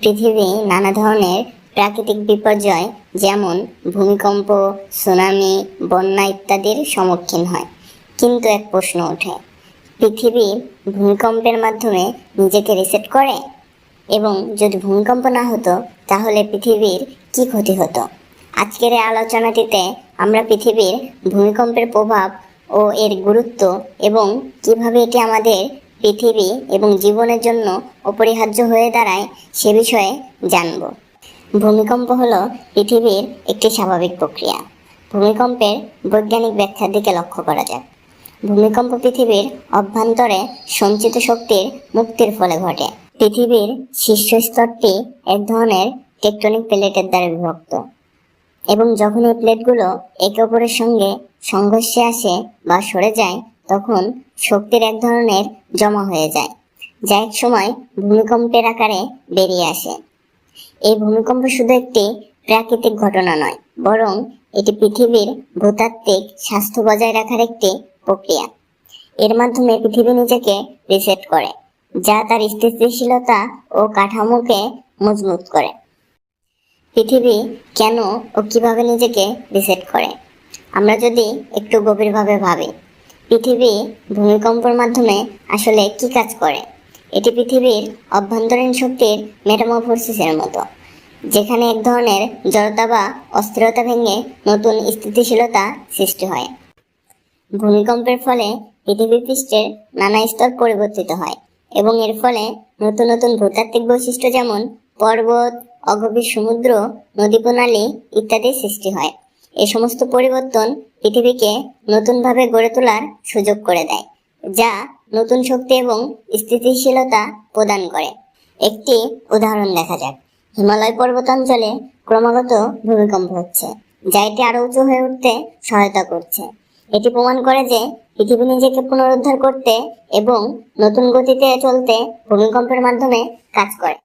পৃথিবী নানা ধরনের প্রাকৃতিক বিপর্যয় যেমন ভূমিকম্প, সুনামি, বন্যা ইত্যাদির সম্মুখীন হয়। কিন্তু এক প্রশ্ন ওঠে, পৃথিবী ভূমিকম্পের মাধ্যমে নিজেকে রিসেট করে? এবং যদি ভূমিকম্প না হতো তাহলে পৃথিবীর কি ক্ষতি হতো? আজকের এই আলোচনাটিতে আমরা পৃথিবীর ভূমিকম্পের প্রভাব ও এর গুরুত্ব এবং কিভাবে এটি আমাদের পৃথিবী এবং জীবনের জন্য অপরিহার্য হয়ে দাঁড়ায় সে বিষয়ে জানব। ভূমিকম্প হলো পৃথিবীর একটি স্বাভাবিক প্রক্রিয়া। ভূমিকম্পের বৈজ্ঞানিক ব্যাখ্যার দিকে লক্ষ্য করা যাক। ভূমিকম্প পৃথিবীর অভ্যন্তরে সঞ্চিত শক্তির মুক্তির ফলে ঘটে। পৃথিবীর শীর্ষস্তরটি এক ধরনের টেকটনিক প্লেটের দ্বারা বিভক্ত, এবং যখন এই প্লেটগুলো একে অপরের সঙ্গে সংঘর্ষে আসে বা সরে যায় তখন শক্তির এক ধরনের জমা হয়ে যায়, যা এক সময় ভূমিকম্পের আকারে বেরিয়ে আসে। এই ভূমিকম্প শুধু একটি প্রাকৃতিক ঘটনা নয়, বরং এটি পৃথিবীর ভূতাত্ত্বিক স্বাস্থ্য বজায় রাখার একটি প্রক্রিয়া। এর মাধ্যমে পৃথিবী নিজেকে রিসেট করে, যা তার স্থিতিশীলতা ও কাঠামোকে মজবুত করে। পৃথিবী কেন ও কিভাবে নিজেকে রিসেট করে? আমরা যদি একটু গভীরভাবে ভাবি, পৃথিবী ভূমিকম্পের মাধ্যমে আসলে কি কাজ করে? এটি পৃথিবীর অভ্যন্তরীণ শক্তির মেটামরফোসিসের মতো, যেখানে এক ধরনের জড়তা বা অস্থিরতা ভেঙে নতুন স্থিতিশীলতা সৃষ্টি হয়। ভূমিকম্পের ফলে পৃথিবী পৃষ্ঠের নানা স্তর পরিবর্তিত হয় এবং এর ফলে নতুন নতুন ভূতাত্ত্বিক বৈশিষ্ট্য যেমন পর্বত, অগভীর সমুদ্র, নদী প্রণালী ইত্যাদির সৃষ্টি হয়। এই সমস্ত পরিবর্তন পৃথিবীকে নতুনভাবে গড়ে তোলার সুযোগ করে দেয়, যা নতুন শক্তি এবং স্থিতিশীলতা প্রদান করে। একটি উদাহরণ দেখা যাক। হিমালয় পর্বতাঞ্চলে ক্রমাগত ভূমিকম্প হচ্ছে, যা এটি আরো উঁচু হয়ে উঠতে সহায়তা করছে। এটি প্রমাণ করে যে পৃথিবী নিজেকে পুনরুদ্ধার করতে এবং নতুন গতিতে চলতে ভূমিকম্পের মাধ্যমে কাজ করে।